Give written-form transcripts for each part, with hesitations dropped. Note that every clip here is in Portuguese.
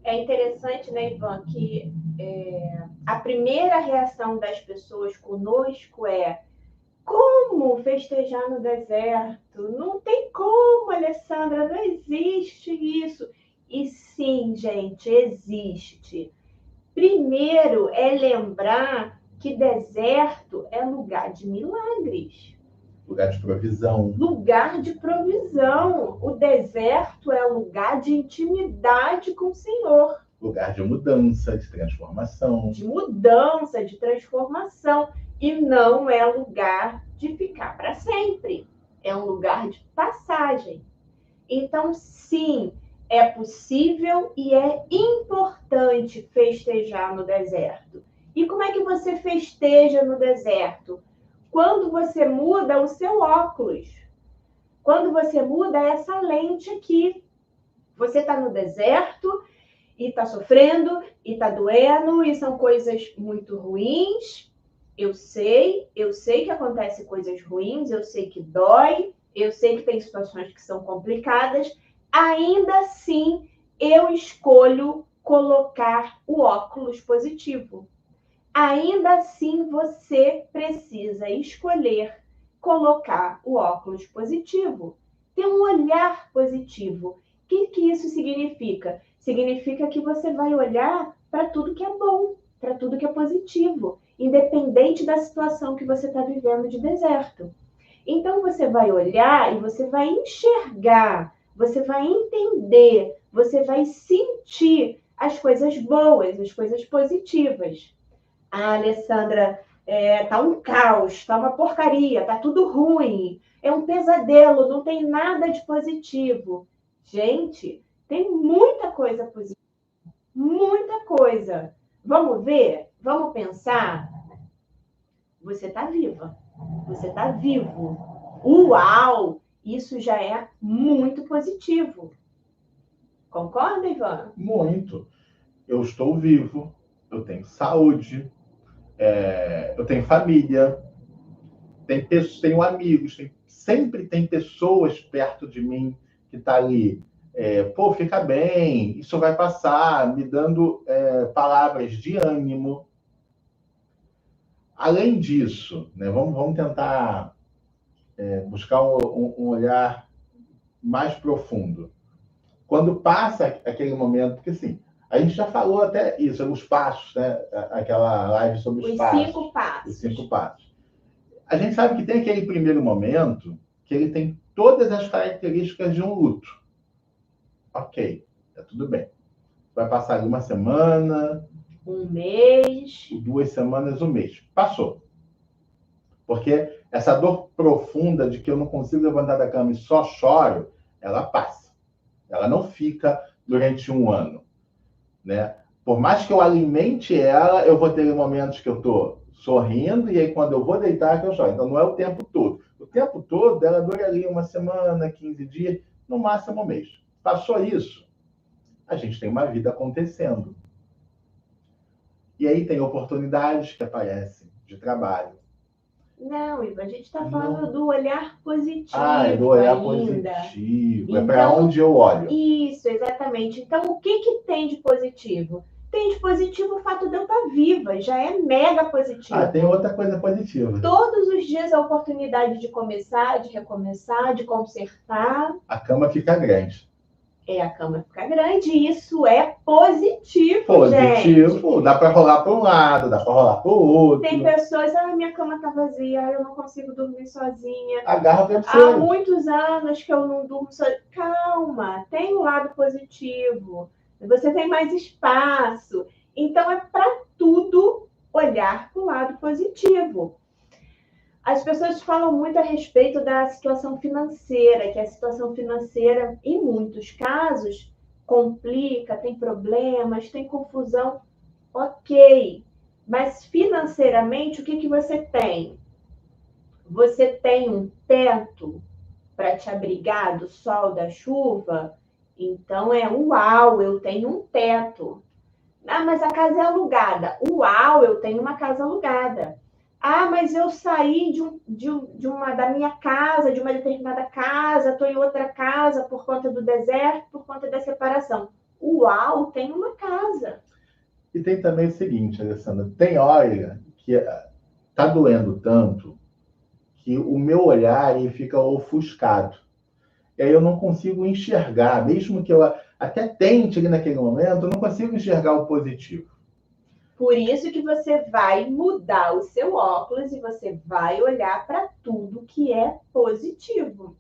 É interessante, né, Ivan, que a primeira reação das pessoas conosco é: como festejar no deserto? Não tem como, Alessandra, não existe isso. E sim, gente, existe. Primeiro é lembrar que deserto é lugar de milagres. Lugar de provisão. Lugar de provisão. O deserto é lugar de intimidade com o Senhor. Lugar de mudança, de transformação. De mudança, de transformação. E não é lugar de ficar para sempre. É um lugar de passagem. Então, sim, é possível e é importante festejar no deserto. E como é que você festeja no deserto? Quando você muda o seu óculos. Quando você muda essa lente aqui. Você está no deserto e está sofrendo e está doendo e são coisas muito ruins. Eu sei que acontecem coisas ruins, eu sei que dói, eu sei que tem situações que são complicadas. Ainda assim, eu escolho colocar o óculos positivo. Ainda assim, você precisa escolher colocar o óculos positivo. Ter um olhar positivo. O que isso significa? Significa que você vai olhar para tudo que é bom, para tudo que é positivo, independente da situação que você está vivendo de deserto. Então, você vai olhar e você vai enxergar, você vai entender, você vai sentir as coisas boas, as coisas positivas. Ah, Alessandra, tá um caos, tá uma porcaria, tá tudo ruim, é um pesadelo, não tem nada de positivo. Gente, tem muita coisa positiva, muita coisa. Vamos ver? Vamos pensar? Você tá viva, você tá vivo. Uau! Isso já é muito positivo. Concorda, Ivan? Muito. Eu estou vivo, eu tenho saúde, eu tenho família, tenho amigos, sempre tem pessoas perto de mim que tá ali. Pô, fica bem, isso vai passar, me dando palavras de ânimo. Além disso, né, vamos tentar buscar um olhar mais profundo. Quando passa aquele momento, porque assim, a gente já falou até isso, os passos, né? Aquela live sobre os passos. 5 passos. Os 5 passos. A gente sabe que tem aquele primeiro momento que ele tem todas as características de um luto. Ok, tá tudo bem. Vai passar ali uma semana, um mês, 2 semanas, um mês. Passou. Porque essa dor profunda de que eu não consigo levantar da cama e só choro, ela passa. Ela não fica durante um ano, né? Por mais que eu alimente ela, eu vou ter momentos que eu estou sorrindo e aí quando eu vou deitar que eu choro. Então não é o tempo todo. O tempo todo ela dura ali uma semana, 15 dias, no máximo um mês. Passou isso, a gente tem uma vida acontecendo. E aí tem oportunidades que aparecem de trabalho. Não, Ivan, a gente está falando do olhar positivo. Do olhar ainda. Positivo. É para onde eu olho. Isso, exatamente. Então, o que tem de positivo? Tem de positivo o fato de eu estar viva, já é mega positivo. Tem outra coisa positiva. Todos os dias a oportunidade de começar, de recomeçar, de consertar. A cama fica grande. A cama fica grande e isso é positivo, gente. Dá para rolar para um lado, dá para rolar para o outro. Tem pessoas, minha cama tá vazia, eu não consigo dormir sozinha. Agarra o Há muitos anos que eu não durmo sozinha. Calma, tem um lado positivo. Você tem mais espaço. Então, é para tudo olhar para o lado positivo. As pessoas falam muito a respeito da situação financeira, que a situação financeira, em muitos casos, complica, tem problemas, tem confusão. Ok, mas financeiramente, o que você tem? Você tem um teto para te abrigar do sol, da chuva? Então uau, eu tenho um teto. Mas a casa é alugada. Uau, eu tenho uma casa alugada. Mas eu saí da minha casa, de uma determinada casa, estou em outra casa por conta do deserto, por conta da separação. Uau, tem uma casa. E tem também o seguinte, Alessandra, tem hora que está doendo tanto que o meu olhar ele fica ofuscado. E aí eu não consigo enxergar, mesmo que eu até tente ali naquele momento, eu não consigo enxergar o positivo. Por isso que você vai mudar o seu óculos e você vai olhar para tudo que é positivo.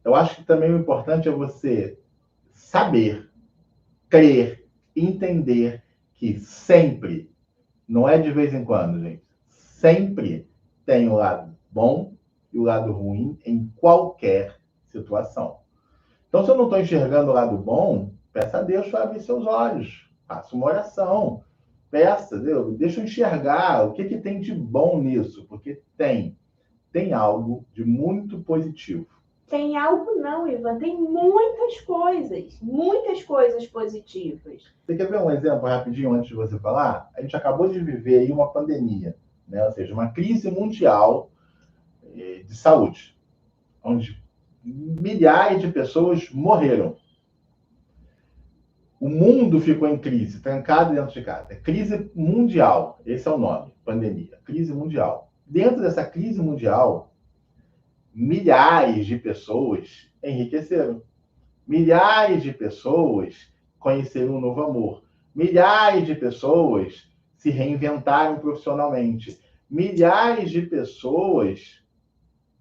Eu acho que também o importante é você saber, crer, entender que sempre, não é de vez em quando, gente, sempre tem o lado bom e o lado ruim em qualquer situação. Então, se eu não estou enxergando o lado bom, peça a Deus para abrir seus olhos. Faça uma oração. Peça, Deus, deixa eu enxergar o que tem de bom nisso, porque tem algo de muito positivo. Tem algo não, Ivan, tem muitas coisas positivas. Você quer ver um exemplo rapidinho antes de você falar? A gente acabou de viver aí uma pandemia, né? Ou seja, uma crise mundial de saúde, onde milhares de pessoas morreram. O mundo ficou em crise, trancado dentro de casa. Crise mundial, esse é o nome, pandemia, crise mundial. Dentro dessa crise mundial, milhares de pessoas enriqueceram. Milhares de pessoas conheceram um novo amor. Milhares de pessoas se reinventaram profissionalmente. Milhares de pessoas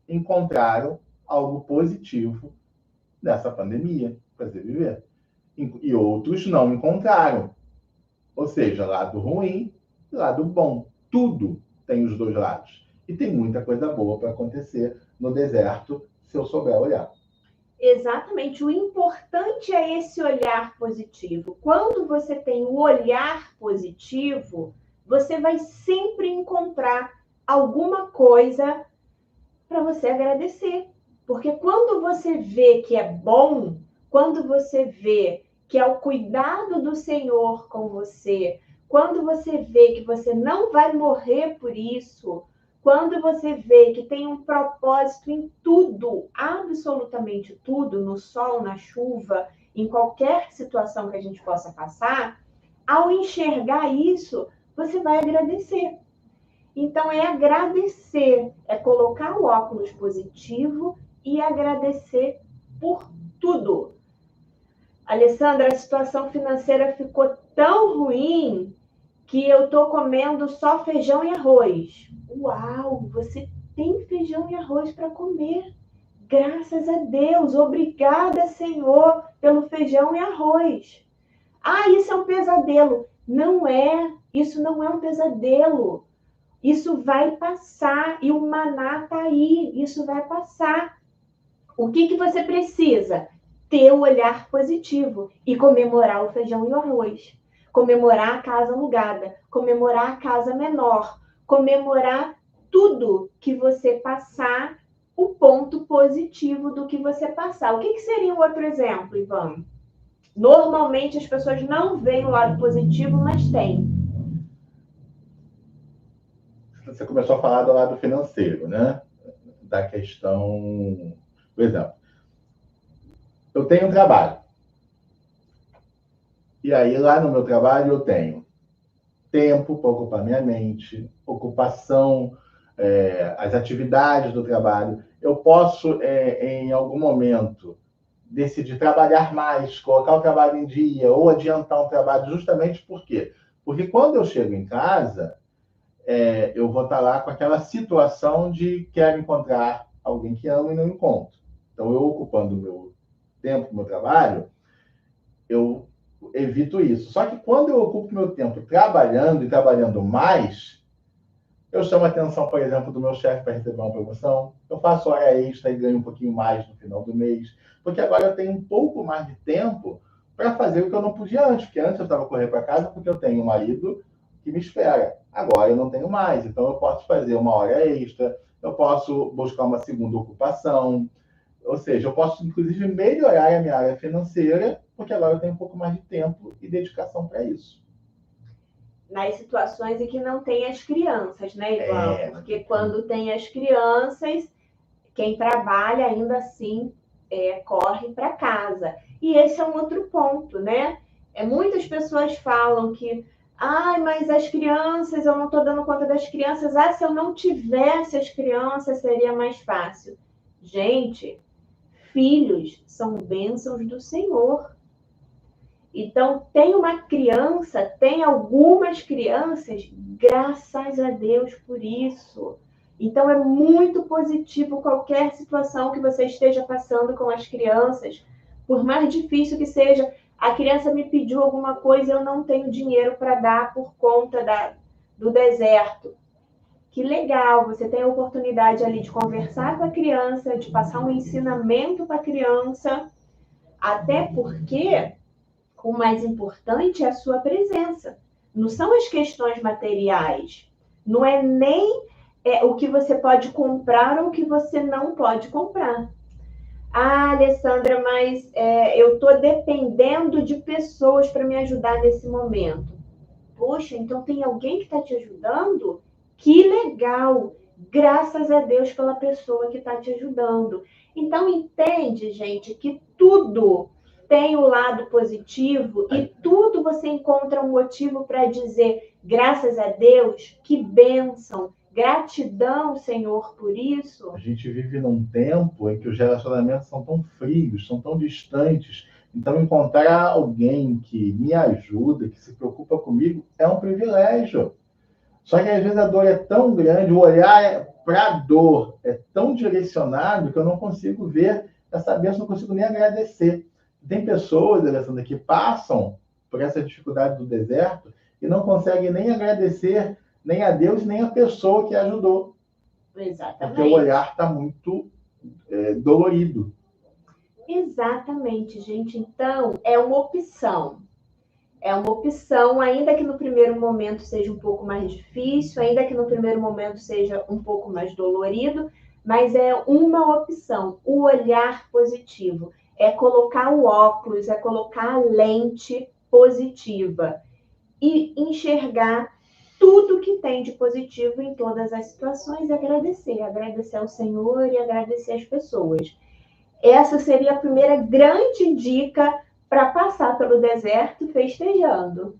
encontraram algo positivo nessa pandemia para viver. E outros não encontraram. Ou seja, lado ruim e lado bom. Tudo tem os dois lados. E tem muita coisa boa para acontecer no deserto, se eu souber olhar. Exatamente. O importante é esse olhar positivo. Quando você tem o olhar positivo, você vai sempre encontrar alguma coisa para você agradecer. Porque quando você vê que é bom, quando você vê que é o cuidado do Senhor com você, quando você vê que você não vai morrer por isso, quando você vê que tem um propósito em tudo, absolutamente tudo, no sol, na chuva, em qualquer situação que a gente possa passar, ao enxergar isso, você vai agradecer. Então, é agradecer, é colocar o óculos positivo e agradecer por tudo. Alessandra, a situação financeira ficou tão ruim que eu estou comendo só feijão e arroz. Uau, você tem feijão e arroz para comer. Graças a Deus, obrigada, Senhor, pelo feijão e arroz. Ah, isso é um pesadelo. Não é, isso não é um pesadelo. Isso vai passar e o maná está aí, isso vai passar. O que você precisa? Ter o olhar positivo e comemorar o feijão e o arroz. Comemorar a casa alugada, comemorar a casa menor, comemorar tudo que você passar, o ponto positivo do que você passar. O que seria um outro exemplo, Ivan? Normalmente as pessoas não veem o lado positivo, mas tem. Você começou a falar do lado financeiro, né? Da questão, por exemplo, eu tenho um trabalho. E aí, lá no meu trabalho, eu tenho tempo para ocupar minha mente, ocupação, as atividades do trabalho. Eu posso, em algum momento, decidir trabalhar mais, colocar o trabalho em dia ou adiantar um trabalho, justamente por quê? Porque quando eu chego em casa, eu vou estar lá com aquela situação de quero encontrar alguém que amo e não encontro. Então, eu ocupando o meu tempo, o meu trabalho, eu evito isso. Só que quando eu ocupo meu tempo trabalhando e trabalhando mais, eu chamo a atenção, por exemplo, do meu chefe para receber uma promoção, eu faço hora extra e ganho um pouquinho mais no final do mês, porque agora eu tenho um pouco mais de tempo para fazer o que eu não podia antes, porque antes eu estava correndo para casa porque eu tenho um marido que me espera. Agora eu não tenho mais, então eu posso fazer uma hora extra, eu posso buscar uma segunda ocupação, ou seja, eu posso, inclusive, melhorar a minha área financeira, porque agora eu tenho um pouco mais de tempo e dedicação para isso. Nas situações em que não tem as crianças, né, Ivan? Porque quando tem as crianças, quem trabalha ainda assim corre para casa. E esse é um outro ponto, né? Muitas pessoas falam que, ai, mas as crianças, eu não estou dando conta das crianças. Ah, se eu não tivesse as crianças, seria mais fácil. Gente, filhos são bênçãos do Senhor. Então, tem algumas crianças, graças a Deus por isso. Então, é muito positivo qualquer situação que você esteja passando com as crianças, por mais difícil que seja. A criança me pediu alguma coisa, eu não tenho dinheiro para dar por conta do deserto. Que legal, você tem a oportunidade ali de conversar com a criança, de passar um ensinamento para a criança, até porque o mais importante é a sua presença. Não são as questões materiais. Não é nem o que você pode comprar ou o que você não pode comprar. Ah, Alessandra, mas eu estou dependendo de pessoas para me ajudar nesse momento. Poxa, então tem alguém que está te ajudando? Que legal! Graças a Deus pela pessoa que está te ajudando. Então, entende, gente, que tudo tem o lado positivo e tudo você encontra um motivo para dizer graças a Deus, que bênção, gratidão, Senhor, por isso. A gente vive num tempo em que os relacionamentos são tão frios, são tão distantes. Então, encontrar alguém que me ajuda, que se preocupa comigo, é um privilégio. Só que às vezes a dor é tão grande, o olhar para a dor é tão direcionado que eu não consigo ver essa bênção, não consigo nem agradecer. Tem pessoas, Alessandra, que passam por essa dificuldade do deserto e não conseguem nem agradecer nem a Deus, nem a pessoa que ajudou. Exatamente. Porque o olhar está muito dolorido. Exatamente, gente. Então, é uma opção. É uma opção, ainda que no primeiro momento seja um pouco mais difícil, ainda que no primeiro momento seja um pouco mais dolorido, mas é uma opção, o olhar positivo. É colocar o óculos, é colocar a lente positiva e enxergar tudo que tem de positivo em todas as situações e agradecer ao Senhor e agradecer às pessoas. Essa seria a primeira grande dica para passar pelo deserto festejando.